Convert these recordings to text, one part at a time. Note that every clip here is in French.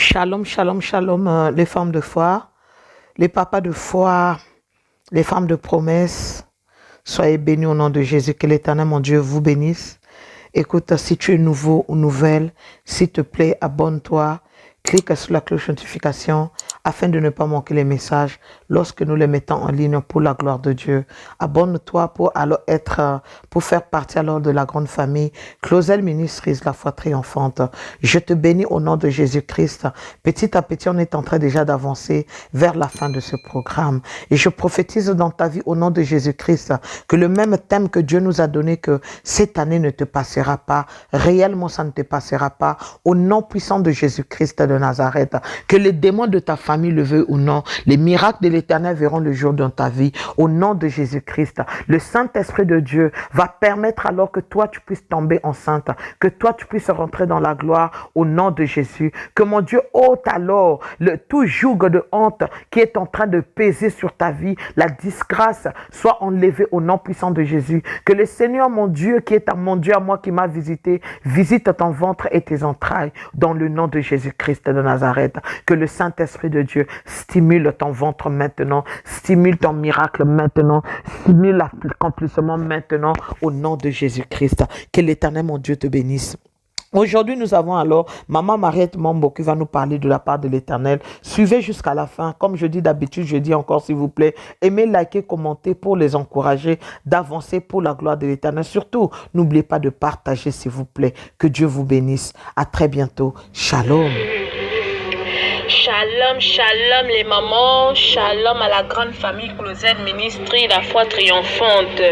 Shalom, shalom, shalom, les femmes de foi, les papas de foi, les femmes de promesse. Soyez bénis au nom de Jésus. Que l'Éternel, mon Dieu, vous bénisse. Écoute, si tu es nouveau ou nouvelle, s'il te plaît, abonne-toi. Clique sur la cloche de notification afin de ne pas manquer les messages lorsque nous les mettons en ligne pour la gloire de Dieu. Abonne-toi pour faire partie alors de la grande famille Closel Ministries, la foi triomphante. Je te bénis au nom de Jésus-Christ. Petit à petit, on est en train déjà d'avancer vers la fin de ce programme. Et je prophétise dans ta vie au nom de Jésus-Christ que le même thème que Dieu nous a donné, que cette année ne te passera pas, réellement ça ne te passera pas, au nom puissant de Jésus-Christ de Nazareth, que les démons de ta famille, le veuillent ou non, les miracles de l'Éternel verront le jour dans ta vie, au nom de Jésus-Christ. Le Saint-Esprit de Dieu va permettre alors que toi tu puisses tomber enceinte, que toi tu puisses rentrer dans la gloire au nom de Jésus, que mon Dieu ôte alors tout joug de honte qui est en train de peser sur ta vie, la disgrâce soit enlevée au nom puissant de Jésus, que le Seigneur mon Dieu qui est mon Dieu à moi qui m'a visité, visite ton ventre et tes entrailles dans le nom de Jésus-Christ de Nazareth, que le Saint-Esprit de Dieu stimule ton ventre maintenant, stimule ton miracle maintenant, stimule l'accomplissement maintenant au nom de Jésus-Christ. Que l'Éternel mon Dieu te bénisse. Aujourd'hui, nous avons alors Maman Mariette Mambo qui va nous parler de la part de l'Éternel. Suivez jusqu'à la fin. Comme je dis d'habitude, je dis encore s'il vous plaît, aimez, likez, commentez pour les encourager d'avancer pour la gloire de l'Éternel. Surtout, n'oubliez pas de partager s'il vous plaît. Que Dieu vous bénisse. À très bientôt. Shalom. Shalom, shalom les mamans, shalom à la grande famille Closel Ministries, la foi triomphante.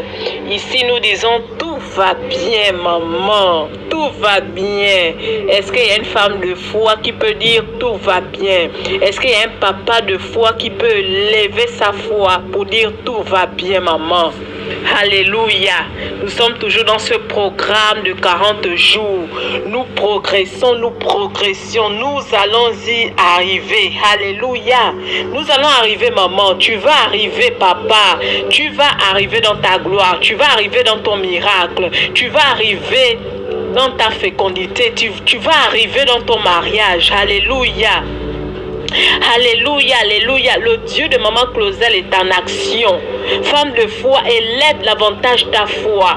Ici nous disons tout va bien maman, tout va bien. Est-ce qu'il y a une femme de foi qui peut dire tout va bien? Est-ce qu'il y a un papa de foi qui peut lever sa foi pour dire tout va bien maman? Alléluia. Nous sommes toujours dans ce programme de 40 jours. Nous progressons, nous progressions. Nous allons y arriver. Alléluia. Nous allons arriver, maman. Tu vas arriver, papa. Tu vas arriver dans ta gloire. Tu vas arriver dans ton miracle. Tu vas arriver dans ta fécondité. Tu vas arriver dans ton mariage. Alléluia. Alléluia, alléluia. Le Dieu de maman Closel est en action. Femme de foi, élève davantage ta foi.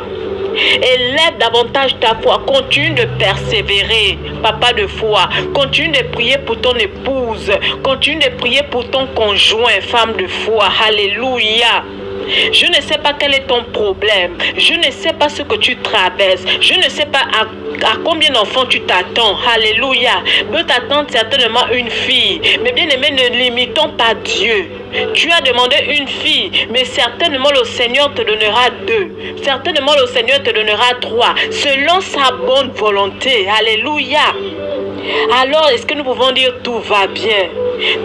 Élève davantage ta foi. Continue de persévérer, papa de foi. Continue de prier pour ton épouse. Continue de prier pour ton conjoint, femme de foi. Alléluia. Je ne sais pas quel est ton problème. Je ne sais pas ce que tu traverses. Je ne sais pas à combien d'enfants tu t'attends. Alléluia. Peut t'attendre certainement une fille. Mais bien aimé, ne limitons pas Dieu. Tu as demandé une fille, mais certainement le Seigneur te donnera 2. Certainement le Seigneur te donnera 3. Selon sa bonne volonté. Alléluia. Alors, est-ce que nous pouvons dire tout va bien?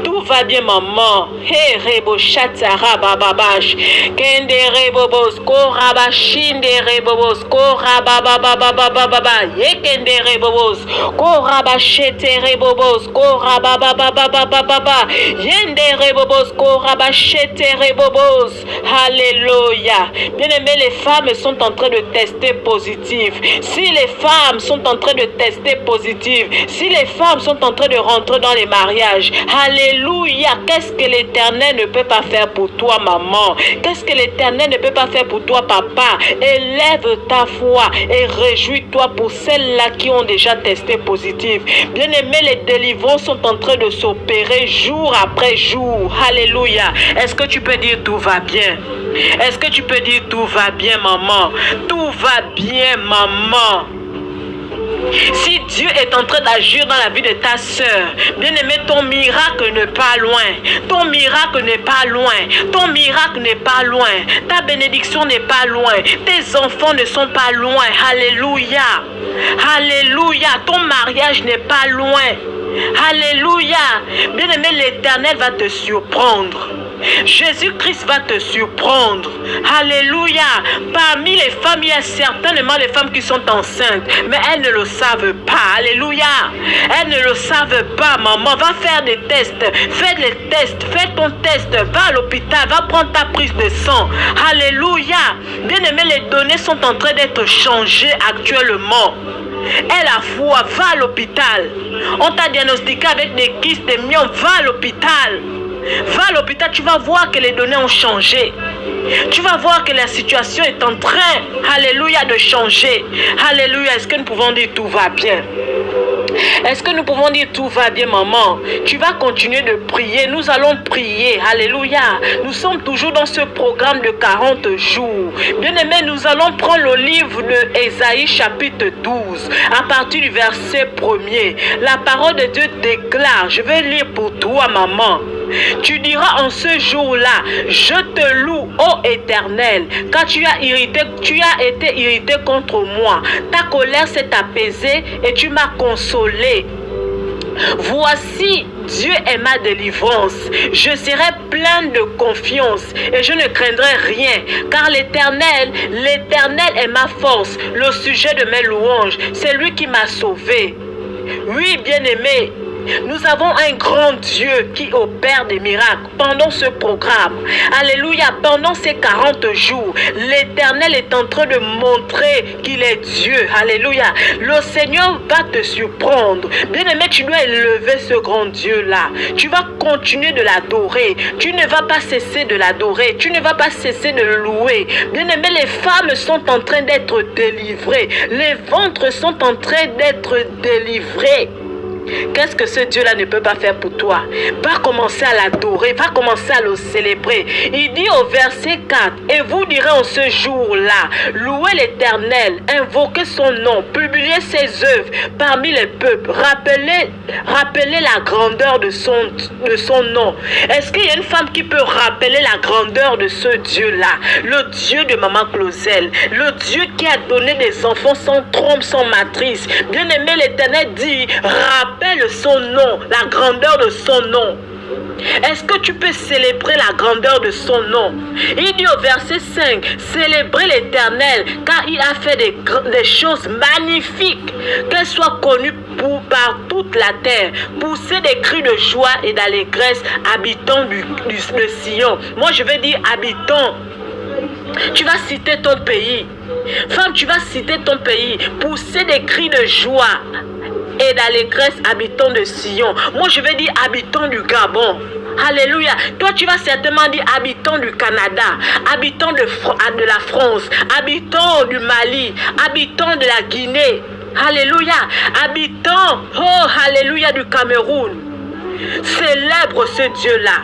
Tout va bien, maman. Hey, rebo chatara bababash. Kende rebobos, koraba shinde rebobos, koraba babababababa. Yekende rebobos, koraba shete rebobos, koraba babababababa. Yende rebobos, koraba shete rebobos. Alléluia. Bien-aimés, les femmes sont en train de tester positif. Si les femmes sont en train de tester positif, si les femmes sont en train de rentrer dans les mariages, alléluia, qu'est-ce que l'Éternel ne peut pas faire pour toi, maman? Qu'est-ce que l'Éternel ne peut pas faire pour toi, papa? Élève ta foi et réjouis-toi pour celles-là qui ont déjà testé positif. Bien-aimés, les délivrances sont en train de s'opérer jour après jour. Alléluia. Est-ce que tu peux dire tout va bien? Est-ce que tu peux dire tout va bien, maman? Tout va bien, maman. Si Dieu est en train d'agir dans la vie de ta soeur, bien-aimé, ton miracle n'est pas loin. Ton miracle n'est pas loin. Ton miracle n'est pas loin. Ta bénédiction n'est pas loin. Tes enfants ne sont pas loin. Alléluia. Alléluia. Ton mariage n'est pas loin. Alléluia. Bien-aimé, l'Éternel va te surprendre. Jésus-Christ va te surprendre. Alléluia. Parmi les femmes, il y a certainement les femmes qui sont enceintes, mais elles ne le savent pas. Alléluia. Elles ne le savent pas, maman. Va faire des tests. Fais les tests. Fais ton test. Va à l'hôpital. Va prendre ta prise de sang. Alléluia. Bien aimé, les données sont en train d'être changées actuellement. Aie la foi, va à l'hôpital. On t'a diagnostiqué avec des kystes, des myopes, va à l'hôpital. Va à l'hôpital, tu vas voir que les données ont changé. Tu vas voir que la situation est en train, alléluia, de changer. Alléluia, est-ce que nous pouvons dire tout va bien? Est-ce que nous pouvons dire tout va bien, maman? Tu vas continuer de prier. Nous allons prier. Alléluia. Nous sommes toujours dans ce programme de 40 jours. Bien-aimés, nous allons prendre le livre de Ésaïe chapitre 12. À partir du verset 1er. La parole de Dieu déclare. Je vais lire pour toi, maman. Tu diras en ce jour-là, je te loue, ô Éternel, car tu as été irrité contre moi. Ta colère s'est apaisée et tu m'as consolé. Voici, Dieu est ma délivrance. Je serai pleine de confiance et je ne craindrai rien, car l'Éternel est ma force, le sujet de mes louanges. C'est lui qui m'a sauvé. Oui, bien-aimé, nous avons un grand Dieu qui opère des miracles pendant ce programme. Alléluia, pendant ces 40 jours, l'Éternel est en train de montrer qu'il est Dieu. Alléluia, le Seigneur va te surprendre. Bien-aimé, tu dois élever ce grand Dieu-là. Tu vas continuer de l'adorer. Tu ne vas pas cesser de l'adorer. Tu ne vas pas cesser de le louer. Bien-aimé, les femmes sont en train d'être délivrées. Les ventres sont en train d'être délivrés. Qu'est-ce que ce Dieu-là ne peut pas faire pour toi? Va commencer à l'adorer, va commencer à le célébrer. Il dit au verset 4, et vous direz en ce jour-là, louez l'Éternel, invoquez son nom, publiez ses œuvres parmi les peuples, rappelez la grandeur de son nom. Est-ce qu'il y a une femme qui peut rappeler la grandeur de ce Dieu-là? Le Dieu de Maman Claudel, le Dieu qui a donné des enfants sans trompe, sans matrice. Bien-aimé, l'Éternel dit, rappelle son nom, la grandeur de son nom. Est-ce que tu peux célébrer la grandeur de son nom? Il dit au verset 5, célébrez l'Éternel, car il a fait des choses magnifiques, qu'elles soient connues par toute la terre. Poussez des cris de joie et d'allégresse, habitants de Sion. Moi je vais dire habitants. Tu vas citer ton pays. Femme, tu vas citer ton pays. Poussez des cris de joie et d'allégresse, habitants de Sion. Moi, je vais dire habitants du Gabon. Alléluia. Toi, tu vas certainement dire habitants du Canada, habitants de la France, habitants du Mali, habitants de la Guinée. Alléluia. Habitants, oh, alléluia, du Cameroun. Célèbre ce Dieu-là.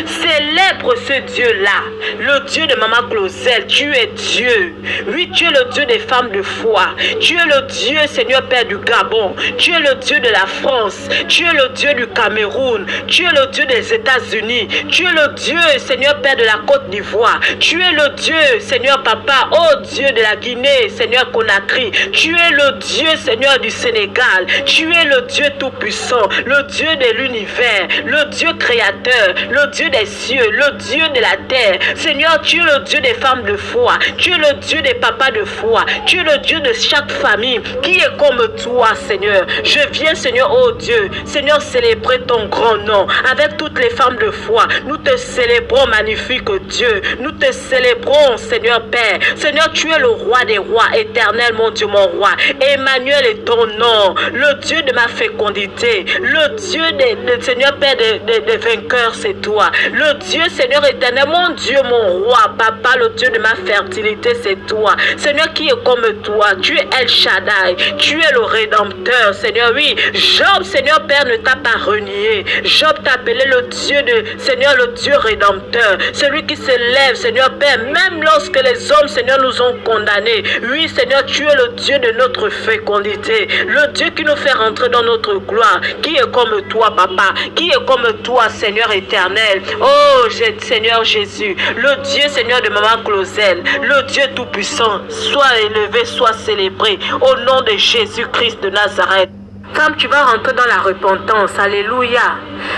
Célèbre ce Dieu-là, le Dieu de Maman Claudel. Tu es Dieu. Oui, tu es le Dieu des femmes de foi. Tu es le Dieu, Seigneur Père, du Gabon. Tu es le Dieu de la France. Tu es le Dieu du Cameroun. Tu es le Dieu des États-Unis. Tu es le Dieu, Seigneur Père, de la Côte d'Ivoire. Tu es le Dieu, Seigneur Papa, oh Dieu de la Guinée, Seigneur Conakry. Tu es le Dieu, Seigneur du Sénégal. Tu es le Dieu tout-puissant, le Dieu de l'univers, le Dieu créateur, le Dieu des cieux, le Dieu de la terre. Seigneur, tu es le Dieu des femmes de foi. Tu es le Dieu des papas de foi. Tu es le Dieu de chaque famille qui est comme toi, Seigneur. Je viens, Seigneur, oh Dieu, Seigneur, célébrer ton grand nom avec toutes les femmes de foi. Nous te célébrons, magnifique Dieu. Nous te célébrons, Seigneur Père. Seigneur, tu es le roi des rois, éternel, mon Dieu, mon roi. Emmanuel est ton nom, le Dieu de ma fécondité, le Dieu de Seigneur Père des vainqueurs, c'est toi. Le Dieu, Seigneur éternel, mon Dieu, mon roi, Papa, le Dieu de ma fertilité, c'est toi. Seigneur, qui est comme toi? Tu es El Shaddai, tu es le Rédempteur, Seigneur. Oui, Job, Seigneur Père, ne t'a pas renié. Job t'a appelé le Dieu de, Seigneur, le Dieu Rédempteur, celui qui s'élève, Seigneur Père, même lorsque les hommes, Seigneur, nous ont condamnés. Oui, Seigneur, tu es le Dieu de notre fécondité, le Dieu qui nous fait rentrer dans notre gloire, qui est comme toi, Papa, qui est comme toi, Seigneur éternel. Oh, Seigneur Jésus, le Dieu, Seigneur de Maman Claudel, le Dieu tout-puissant, soit élevé, soit célébré, au nom de Jésus-Christ de Nazareth. Quand tu vas rentrer dans la repentance, alléluia.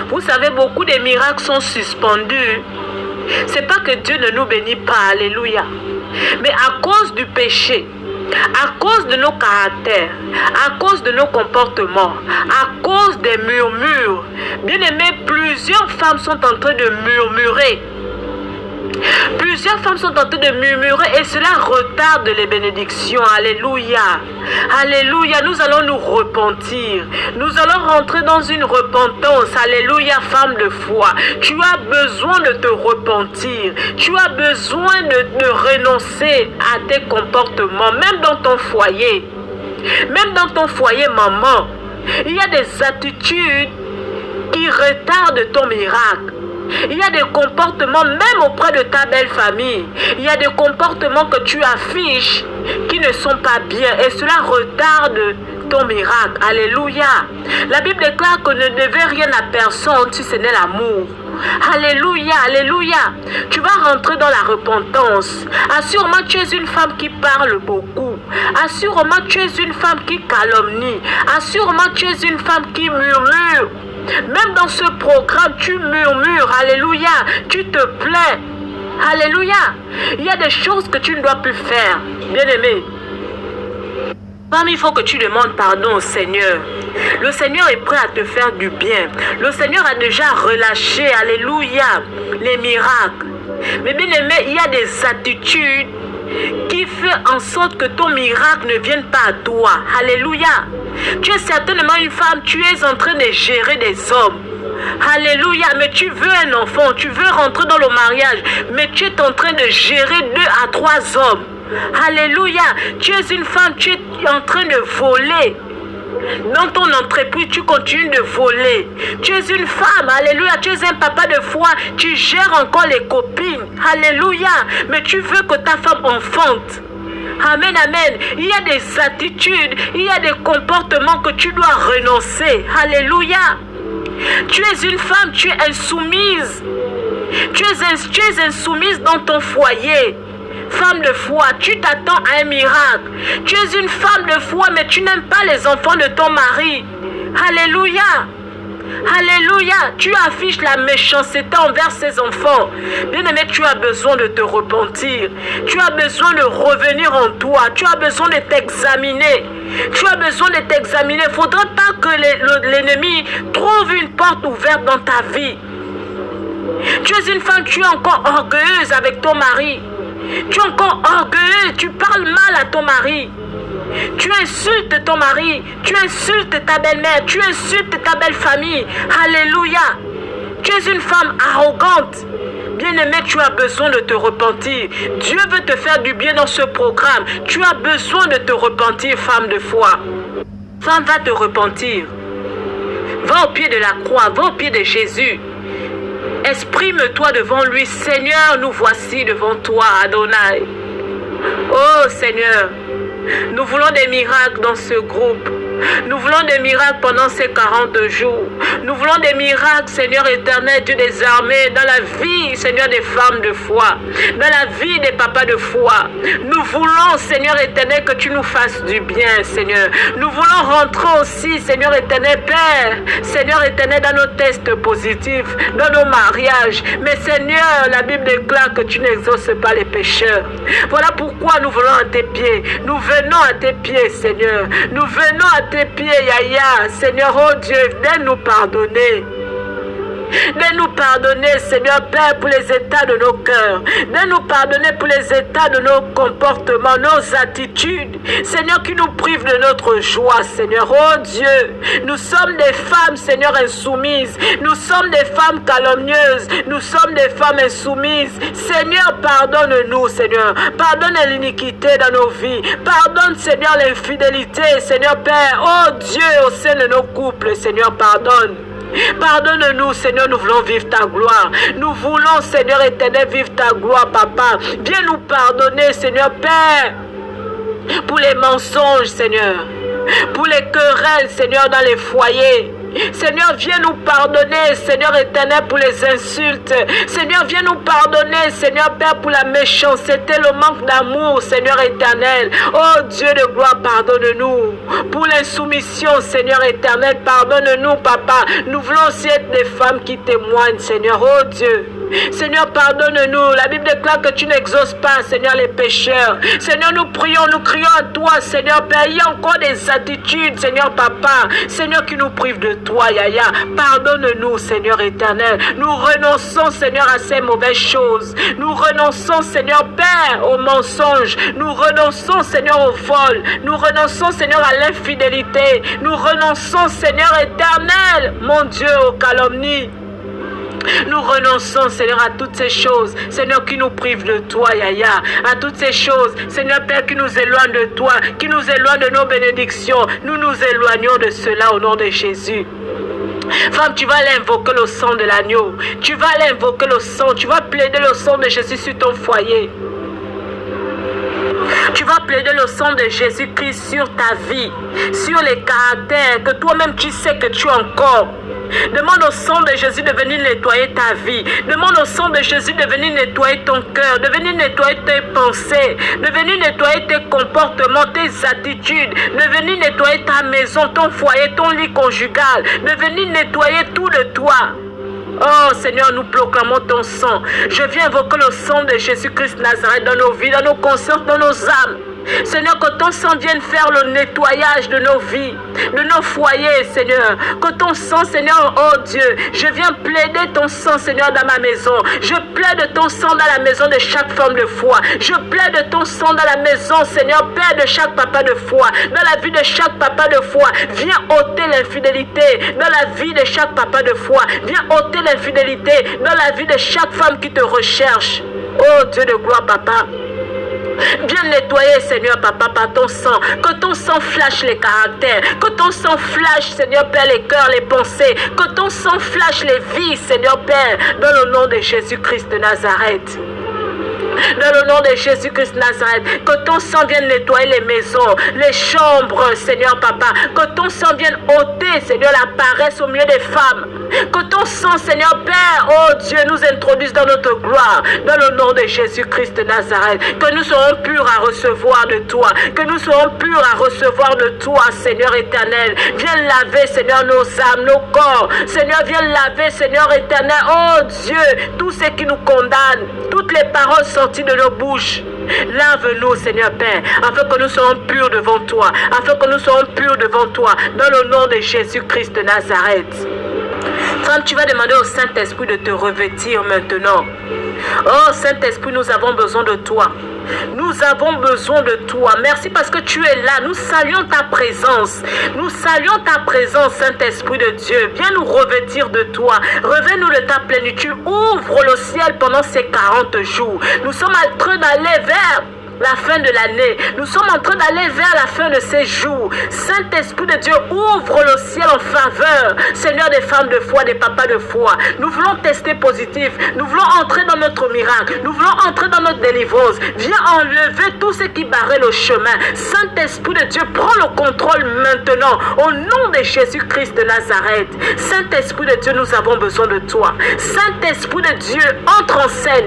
Vous savez, beaucoup de miracles sont suspendus. C'est pas que Dieu ne nous bénit pas, alléluia. Mais à cause du péché, à cause de nos caractères, à cause de nos comportements, à cause des murmures, bien aimés, plusieurs femmes sont en train de murmurer. Plusieurs femmes sont en train de murmurer et cela retarde les bénédictions. Alléluia. Alléluia. Nous allons nous repentir. Nous allons rentrer dans une repentance. Alléluia, femme de foi. Tu as besoin de te repentir. Tu as besoin de renoncer à tes comportements, même dans ton foyer. Même dans ton foyer, maman. Il y a des attitudes qui retardent ton miracle. Il y a des comportements, même auprès de ta belle famille, il y a des comportements que tu affiches qui ne sont pas bien et cela retarde ton miracle. Alléluia. La Bible déclare que ne devez rien à personne si ce n'est l'amour. Alléluia, alléluia. Tu vas rentrer dans la repentance. Assurément, tu es une femme qui parle beaucoup. Assurément, tu es une femme qui calomnie. Assurément, tu es une femme qui murmure. Même dans ce programme, tu murmures. Alléluia. Tu te plains. Alléluia. Il y a des choses que tu ne dois plus faire. Bien-aimé. Il faut que tu demandes pardon au Seigneur. Le Seigneur est prêt à te faire du bien. Le Seigneur a déjà relâché, alléluia, les miracles. Mais bien aimé, il y a des attitudes qui font en sorte que ton miracle ne vienne pas à toi. Alléluia. Tu es certainement une femme, tu es en train de gérer des hommes. Alléluia, mais tu veux un enfant, tu veux rentrer dans le mariage, mais tu es en train de gérer 2 à 3 hommes. Alléluia, tu es une femme, tu es en train de voler. Dans ton entreprise, tu continues de voler. Tu es une femme, alléluia, tu es un papa de foi, tu gères encore les copines. Alléluia, mais tu veux que ta femme enfante. Amen, amen. Il y a des attitudes, il y a des comportements que tu dois renoncer. Alléluia. Tu es une femme, tu es insoumise. Tu es insoumise dans ton foyer. Femme de foi, tu t'attends à un miracle. Tu es une femme de foi, mais tu n'aimes pas les enfants de ton mari. Alléluia. Alléluia. Tu affiches la méchanceté envers ses enfants. Bien-aimé, tu as besoin de te repentir. Tu as besoin de revenir en toi. Tu as besoin de t'examiner. Tu as besoin de t'examiner. Il ne faudrait pas que l'ennemi trouve une porte ouverte dans ta vie. Tu es une femme, tu es encore orgueilleuse avec ton mari. Tu es encore orgueilleux, tu parles mal à ton mari. Tu insultes ton mari, tu insultes ta belle-mère, tu insultes ta belle famille. Alléluia. Tu es une femme arrogante. Bien-aimé, tu as besoin de te repentir. Dieu veut te faire du bien dans ce programme. Tu as besoin de te repentir, femme de foi. Femme, va te repentir. Va au pied de la croix, va au pied de Jésus. Exprime-toi devant lui. Seigneur, nous voici devant toi, Adonai. Oh Seigneur, nous voulons des miracles dans ce groupe. Nous voulons des miracles pendant ces 40 jours. Nous voulons des miracles, Seigneur éternel, Dieu des armées, dans la vie, Seigneur, des femmes de foi, dans la vie des papas de foi. Nous voulons, Seigneur éternel, que tu nous fasses du bien, Seigneur. Nous voulons rentrer aussi, Seigneur éternel, Père, Seigneur éternel, dans nos tests positifs, dans nos mariages. Mais Seigneur, la Bible déclare que tu n'exauces pas les pécheurs. Voilà pourquoi nous voulons à tes pieds. Nous venons à tes pieds, Seigneur. Nous venons à tes pieds, Yahya. Seigneur, oh Dieu, viens nous pardonner. De nous pardonner, Seigneur Père, pour les états de nos cœurs. De nous pardonner pour les états de nos comportements, nos attitudes. Seigneur, qui nous prive de notre joie, Seigneur. Oh Dieu, nous sommes des femmes, Seigneur, insoumises. Nous sommes des femmes calomnieuses. Nous sommes des femmes insoumises. Seigneur, pardonne-nous, Seigneur. Pardonne l'iniquité dans nos vies. Pardonne, Seigneur, l'infidélité, Seigneur Père. Oh Dieu, au sein de nos couples, Seigneur, pardonne. Pardonne-nous, Seigneur, nous voulons vivre ta gloire. Nous voulons, Seigneur éternel, vivre ta gloire, Papa. Viens nous pardonner, Seigneur Père, pour les mensonges, Seigneur, pour les querelles, Seigneur, dans les foyers. Seigneur, viens nous pardonner, Seigneur éternel, pour les insultes. Seigneur, viens nous pardonner, Seigneur Père, pour la méchanceté, le manque d'amour, Seigneur éternel. Oh Dieu de gloire, pardonne-nous. Pour l'insoumission, Seigneur éternel, pardonne-nous, Papa. Nous voulons aussi être des femmes qui témoignent, Seigneur. Oh Dieu. Seigneur, pardonne-nous. La Bible déclare que tu n'exauces pas, Seigneur, les pécheurs. Seigneur, nous prions, nous crions à toi, Seigneur Père. Il y a encore des attitudes, Seigneur Papa, Seigneur, qui nous privent de toi, Yaya. Pardonne-nous, Seigneur éternel. Nous renonçons, Seigneur, à ces mauvaises choses. Nous renonçons, Seigneur Père, aux mensonges. Nous renonçons, Seigneur, au vol. Nous renonçons, Seigneur, à l'infidélité. Nous renonçons, Seigneur éternel, mon Dieu, aux calomnies. Nous renonçons, Seigneur, à toutes ces choses, Seigneur, qui nous privent de toi, Yaya. À toutes ces choses, Seigneur Père, qui nous éloignent de toi, qui nous éloignent de nos bénédictions. Nous nous éloignons de cela au nom de Jésus. Femme, tu vas aller invoquer le sang de l'agneau. Tu vas aller invoquer le sang. Tu vas plaider le sang de Jésus sur ton foyer. Tu vas plaider le sang de Jésus-Christ sur ta vie, sur les caractères que toi-même tu sais que tu as encore. Demande au sang de Jésus de venir nettoyer ta vie. Demande au sang de Jésus de venir nettoyer ton cœur, de venir nettoyer tes pensées, de venir nettoyer tes comportements, tes attitudes, de venir nettoyer ta maison, ton foyer, ton lit conjugal, de venir nettoyer tout de toi. Oh Seigneur, nous proclamons ton sang. Je viens invoquer le sang de Jésus-Christ Nazareth dans nos vies, dans nos consciences, dans nos âmes. Seigneur, que ton sang vienne faire le nettoyage de nos vies, de nos foyers, Seigneur. Que ton sang, Seigneur, oh Dieu, je viens plaider ton sang, Seigneur, dans ma maison. Je plaide ton sang dans la maison de chaque femme de foi. Je plaide ton sang dans la maison, Seigneur, Père de chaque papa de foi. Dans la vie de chaque papa de foi. Viens ôter l'infidélité dans la vie de chaque papa de foi. Viens ôter l'infidélité dans la vie de chaque femme qui te recherche. Oh Dieu de gloire, Papa. Viens nettoyer, Seigneur Papa, par ton sang. Que ton sang flash les caractères. Que ton sang flash, Seigneur Père, les cœurs, les pensées. Que ton sang flash les vies, Seigneur Père, dans le nom de Jésus-Christ de Nazareth. Dans le nom de Jésus-Christ Nazareth, que ton sang vienne nettoyer les maisons, les chambres, Seigneur Papa. Que ton sang vienne ôter, Seigneur, la paresse au milieu des femmes. Que ton sang, Seigneur Père, oh Dieu, nous introduise dans notre gloire. Dans le nom de Jésus-Christ de Nazareth. Que nous serons purs à recevoir de toi. Que nous serons purs à recevoir de toi, Seigneur éternel. Viens laver, Seigneur, nos âmes, nos corps. Seigneur, viens laver, Seigneur éternel. Oh Dieu, tout ce qui nous condamne. Toutes les paroles sorties de nos bouches. Lave-nous, Seigneur Père, afin que nous soyons purs devant toi. Afin que nous soyons purs devant toi. Dans le nom de Jésus-Christ de Nazareth. Femme, tu vas demander au Saint-Esprit de te revêtir maintenant. Oh Saint-Esprit, nous avons besoin de toi. Nous avons besoin de toi. Merci parce que tu es là. Nous saluons ta présence. Nous saluons ta présence, Saint-Esprit de Dieu. Viens nous revêtir de toi. Revêt-nous de ta plénitude. Ouvre le ciel pendant ces 40 jours. Nous sommes en train d'aller vers la fin de l'année. Nous sommes en train d'aller vers la fin de ces jours. Saint-Esprit de Dieu, ouvre le ciel en faveur, Seigneur, des femmes de foi, des papas de foi. Nous voulons tester positif. Nous voulons entrer dans notre miracle. Nous voulons entrer dans notre délivrance. Viens enlever tout ce qui barrait le chemin. Saint-Esprit de Dieu, prends le contrôle maintenant. Au nom de Jésus-Christ de Nazareth. Saint-Esprit de Dieu, nous avons besoin de toi. Saint-Esprit de Dieu, entre en scène.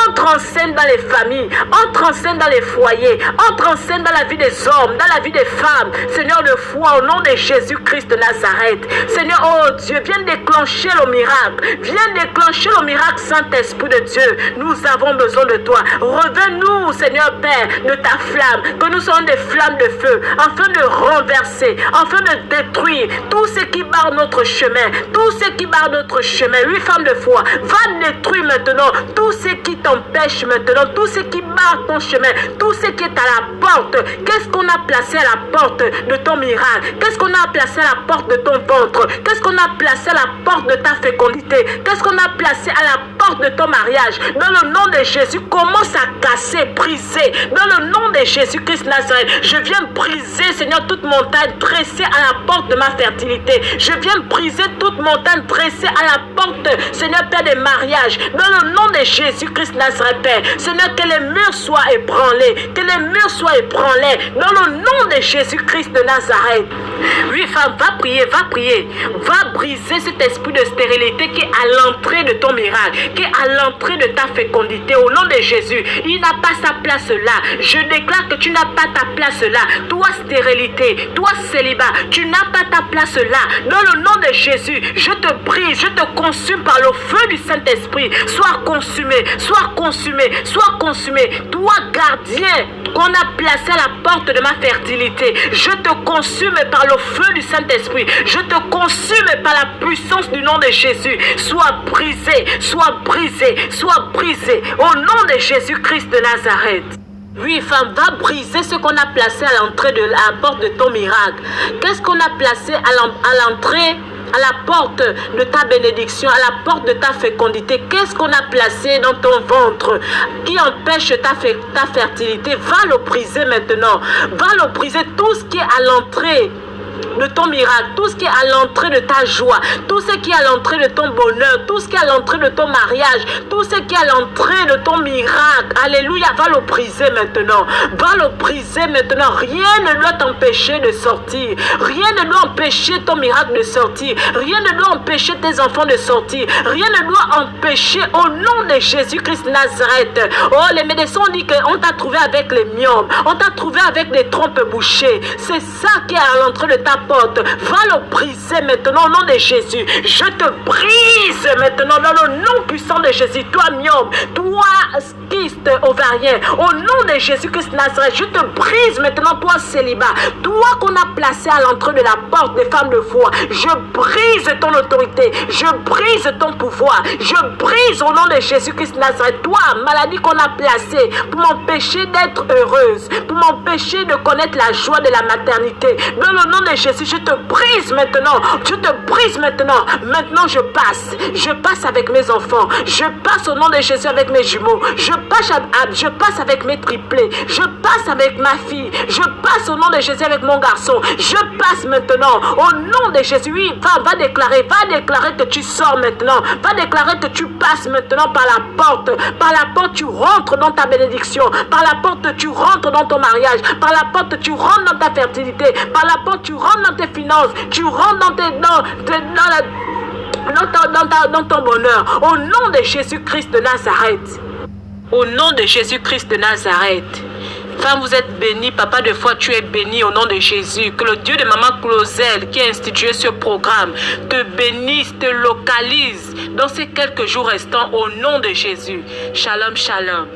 Entre en scène dans les familles. Entre en scène dans les foyers, entre en scène dans la vie des hommes, dans la vie des femmes, Seigneur de foi, au nom de Jésus-Christ de Nazareth. Seigneur, oh Dieu, viens déclencher le miracle, viens déclencher le miracle, Saint-Esprit de Dieu. Nous avons besoin de toi. Reviens-nous, Seigneur Père, de ta flamme, que nous soyons des flammes de feu, afin de renverser, afin de détruire tout ce qui barre notre chemin, tout ce qui barre notre chemin. Oui, femme de foi, va détruire maintenant tout ce qui t'empêche maintenant, tout ce qui barre ton chemin, tout ce qui est à la porte. Qu'est-ce qu'on a placé à la porte de ton miracle? Qu'est-ce qu'on a placé à la porte de ton ventre? Qu'est-ce qu'on a placé à la porte de ta fécondité? Qu'est-ce qu'on a placé à la porte de ton mariage? Dans le nom de Jésus, commence à casser, briser. Dans le nom de Jésus-Christ Nazareth, je viens briser, Seigneur, toute montagne dressée à la porte de ma fertilité. Je viens briser toute montagne dressée à la porte, Seigneur Père, des mariages. Dans le nom de Jésus-Christ Nazareth, Père, Seigneur, que les murs soient ébranlés. Que les murs soient ébranlés dans le nom de Jésus-Christ de Nazareth. Oui, femme, va prier, va prier. Va briser cet esprit de stérilité qui est à l'entrée de ton miracle, qui est à l'entrée de ta fécondité, au nom de Jésus, il n'a pas sa place là. Je déclare que tu n'as pas ta place là. Toi, stérilité, toi, célibat, tu n'as pas ta place là. Dans le nom de Jésus, je te brise, je te consume par le feu du Saint-Esprit. Sois consumé, sois consumé, sois consumé. Toi, gardien qu'on a placé à la porte de ma fertilité, je te consume par le feu du Saint-Esprit. Je te consume par la puissance du nom de Jésus. Sois brisé, sois brisé, sois brisé. Au nom de Jésus-Christ de Nazareth. Oui, femme, va briser ce qu'on a placé à l'entrée de la porte de ton miracle. Qu'est-ce qu'on a placé à l'entrée, à la porte de ta bénédiction, à la porte de ta fécondité? Qu'est-ce qu'on a placé dans ton ventre qui empêche ta fertilité? Va le briser maintenant. Va le briser, tout ce qui est à l'entrée de ton miracle, tout ce qui est à l'entrée de ta joie, tout ce qui est à l'entrée de ton bonheur, tout ce qui est à l'entrée de ton mariage, tout ce qui est à l'entrée de ton miracle. Alléluia, va le briser maintenant. Va le briser maintenant. Rien ne doit t'empêcher de sortir. Rien ne doit empêcher ton miracle de sortir. Rien ne doit empêcher tes enfants de sortir. Rien ne doit empêcher, au nom de Jésus-Christ Nazareth. Oh, les médecins ont dit qu'on t'a trouvé avec les myomes. On t'a trouvé avec des trompes bouchées. C'est ça qui est à l'entrée de ta porte. Va le briser maintenant au nom de Jésus. Je te brise maintenant dans le nom puissant de Jésus. Toi, myome, toi, kyste ovarien, au nom de Jésus-Christ Nazareth, je te brise maintenant, toi, célibat. Toi qu'on a placé à l'entrée de la porte des femmes de foi. Je brise ton autorité. Je brise ton pouvoir. Je brise au nom de Jésus-Christ Nazareth. Toi, maladie qu'on a placée pour m'empêcher d'être heureuse, pour m'empêcher de connaître la joie de la maternité. Dans le nom de Jésus, je te brise maintenant. Je te brise maintenant. Maintenant, je passe avec mes enfants. Je passe au nom de Jésus avec mes jumeaux. Je passe avec mes triplés. Je passe avec ma fille. Je passe au nom de Jésus avec mon garçon. Je passe maintenant au nom de Jésus. Oui, va déclarer que tu sors maintenant. Va déclarer que tu passes maintenant par la porte. Par la porte, tu rentres dans ta bénédiction. Par la porte, tu rentres dans ton mariage. Par la porte, tu rentres dans ta fertilité. Par la porte, tu rentres dans tes finances. Tu rentres dans ton bonheur. Au nom de Jésus-Christ de Nazareth. Au nom de Jésus-Christ de Nazareth. Femme, vous êtes bénie. Papa de foi, tu es béni au nom de Jésus. Que le Dieu de Maman Claudel qui a institué ce programme te bénisse, te localise dans ces quelques jours restants au nom de Jésus. Shalom, shalom.